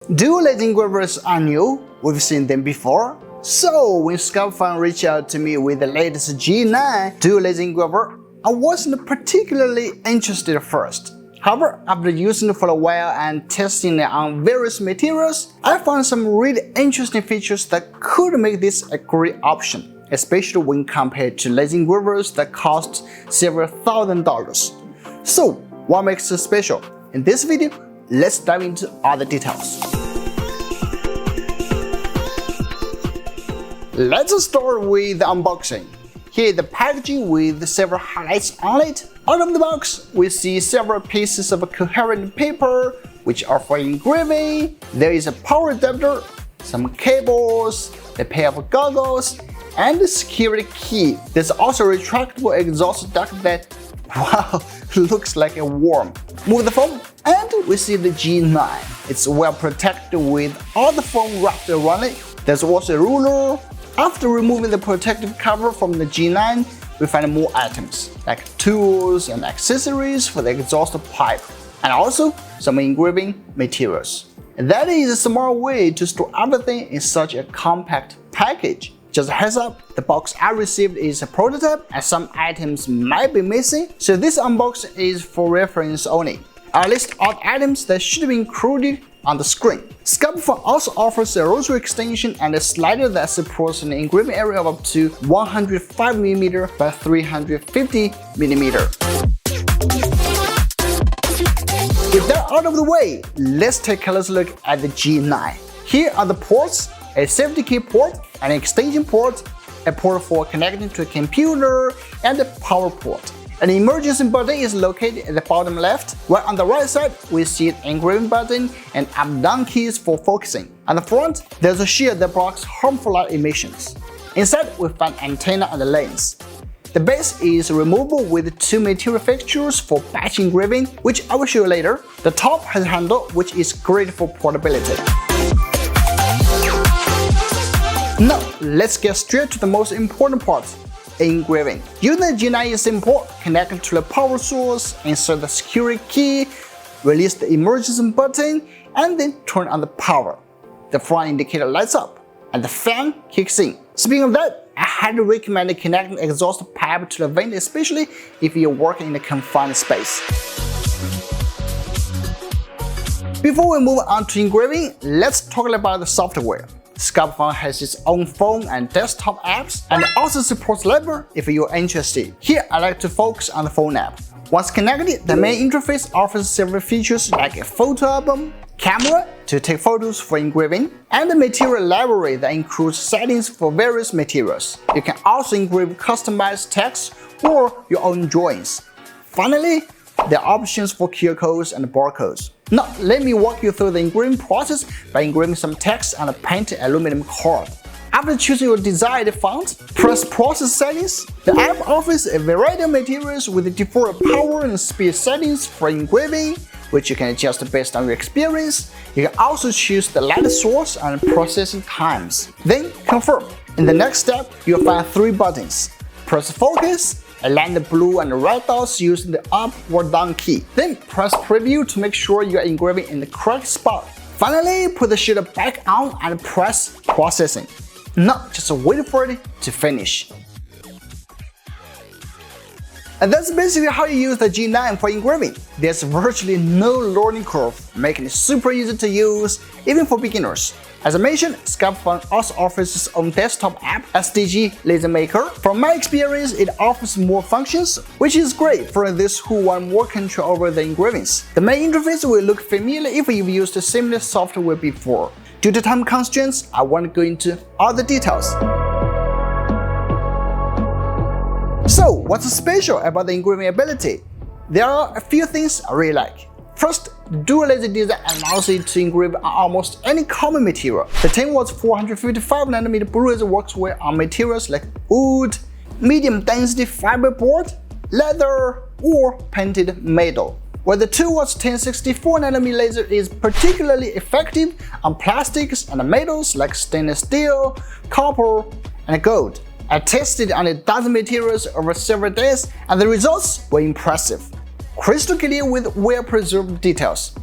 Dual laser engravers are new, we've seen them before. So when Sculpfun reached out to me with the latest G9 dual laser engraver, I wasn't particularly interested at first. However, after using it for a while and testing it on various materials, I found some really interesting features that could make this a great option, especially when compared to laser engravers that cost several $1,000s. So what makes it special? In this video, let's dive into all the details. Let's start with the unboxing. Here is the packaging with several highlights on it. Out of the box, we see several pieces of coherent paper, which are for engraving. There is a power adapter, some cables, a pair of goggles, and the security key. There's also a retractable exhaust duct that, wow, looks like a worm. Move the foam, and we see the G9. It's well protected with all the foam wrapped around it. There's also a ruler. After removing the protective cover from the G9, we find more items, like tools and accessories for the exhaust pipe, and also some engraving materials. And that is a smart way to store everything in such a compact package. Just a heads up, the box I received is a prototype and some items might be missing, so this unboxing is for reference only. I'll list all the items that should be included on the screen. Sculpfun also offers a rotary extension and a slider that supports an engraving area of up to 105mm by 350mm. With that out of the way, let's take a closer look at the G9. Here are the ports: a safety key port, an extension port, a port for connecting to a computer, and a power port. An emergency button is located at the bottom left, while on the right side we see an engraving button and up-down keys for focusing. On the front, there's a shield that blocks harmful light emissions. Inside, we find antenna and the lens. The base is removable with two material fixtures for batch engraving, which I will show you later. The top has a handle, which is great for portability. Now, let's get straight to the most important part: engraving. Using the G9 is simple. Connect to the power source, insert the security key, release the emergency button, and then turn on the power. The front indicator lights up, and the fan kicks in. Speaking of that, I highly recommend connecting the exhaust pipe to the vent, especially if you're working in a confined space. Before we move on to engraving, let's talk about the software. Sculpfun has its own phone and desktop apps, and also supports Engraver if you're interested. Here I like to focus on the phone app. Once connected, the main interface offers several features like a photo album, camera to take photos for engraving, and a material library that includes settings for various materials. You can also engrave customized text or your own drawings. Finally, there are options for QR codes and barcodes. Now, let me walk you through the engraving process by engraving some text on a painted aluminum card. After choosing your desired font, press Process Settings. The app offers a variety of materials with default power and speed settings for engraving, which you can adjust based on your experience. You can also choose the light source and processing times. Then confirm. In the next step, you'll find three buttons. Press Focus, align the blue and red dots using the up or down key. Then press Preview to make sure you are engraving in the correct spot. Finally, put the shader back on and press Processing. Now, just wait for it to finish. And that's basically how you use the G9 for engraving. There's virtually no learning curve, making it super easy to use, even for beginners. As I mentioned, Sculpfun also offers its own desktop app, SDG Laser Maker. From my experience, it offers more functions, which is great for those who want more control over the engravings. The main interface will look familiar if you've used a similar software before. Due to time constraints, I won't go into all the details. So, what's special about the engraving ability? There are a few things I really like. First, dual laser design allows you to engrave on almost any common material. The 10W 455nm blue laser works well on materials like wood, medium density fiberboard, leather, or painted metal. While the 2W 1064nm laser is particularly effective on plastics and metals like stainless steel, copper, and gold. I tested on a dozen materials over several days, and the results were impressive. Crystal clear with well-preserved details.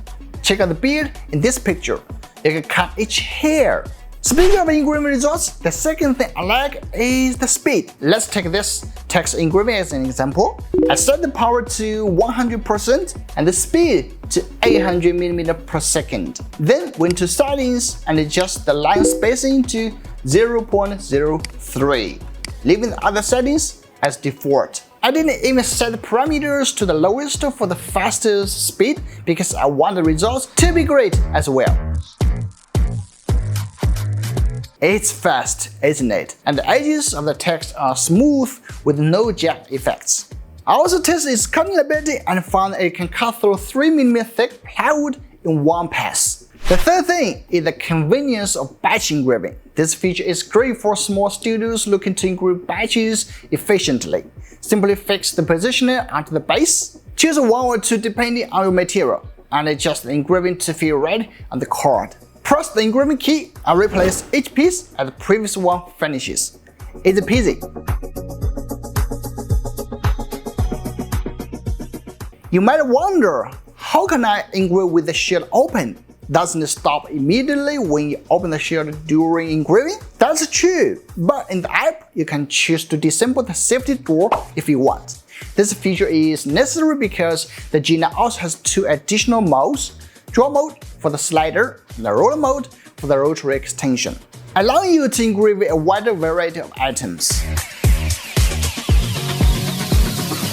Check out the beard in this picture. You can cut each hair. Speaking of engraving results, the second thing I like is the speed. Let's take this text engraving as an example. I set the power to 100% and the speed to 800 mm per second. Then went to settings and adjust the line spacing to 0.03, leaving the other settings as default. I didn't even set the parameters to the lowest for the fastest speed because I want the results to be great as well. It's fast, isn't it? And the edges of the text are smooth with no jagged effects. I also tested its cutting ability and found it can cut through 3 mm thick plywood in one pass. The third thing is the convenience of batch engraving. This feature is great for small studios looking to engrave batches efficiently. Simply fix the positioner onto the base, choose one or two depending on your material, and adjust the engraving to feel right on the card. Press the engraving key and replace each piece as the previous one finishes. Easy peasy. You might wonder, how can I engrave with the shield open? Doesn't it stop immediately when you open the shield during engraving? That's true, but in the app, you can choose to disable the safety door if you want. This feature is necessary because the G9 also has two additional modes: draw mode for the slider and the roller mode for the rotary extension, allowing you to engrave a wider variety of items.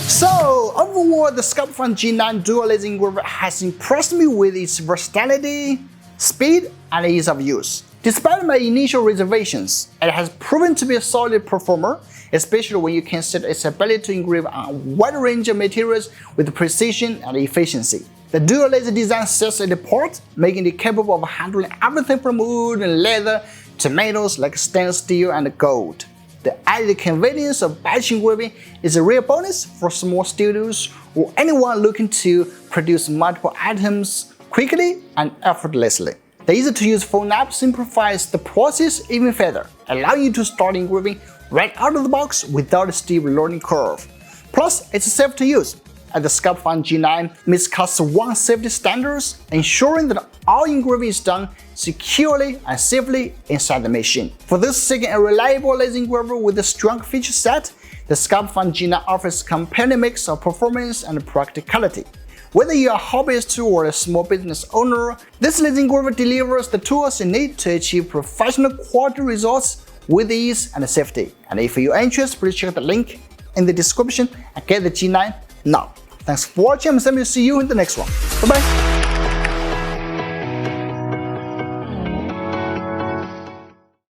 So overall, the Sculpfun G9 dual laser engraver has impressed me with its versatility, speed, and ease of use. Despite my initial reservations, it has proven to be a solid performer, especially when you consider its ability to engrave on a wide range of materials with precision and efficiency. The dual laser design sets it apart, making it capable of handling everything from wood and leather to metals like stainless steel and gold. The added convenience of batch engraving is a real bonus for small studios or anyone looking to produce multiple items quickly and effortlessly. The easy-to-use phone app simplifies the process even further, allowing you to start engraving right out of the box without a steep learning curve. Plus, it's safe to use, as the Sculpfun G9 meets Class 1 safety standards, ensuring that all engraving is done securely and safely inside the machine. For those seeking a reliable laser engraver with a strong feature set, the Sculpfun G9 offers a compelling mix of performance and practicality. Whether you're a hobbyist or a small business owner, this laser engraver delivers the tools you need to achieve professional quality results with ease and safety. And if you're interested, please check the link in the description and get the G9 now. Thanks for watching, and see you in the next one. Bye bye.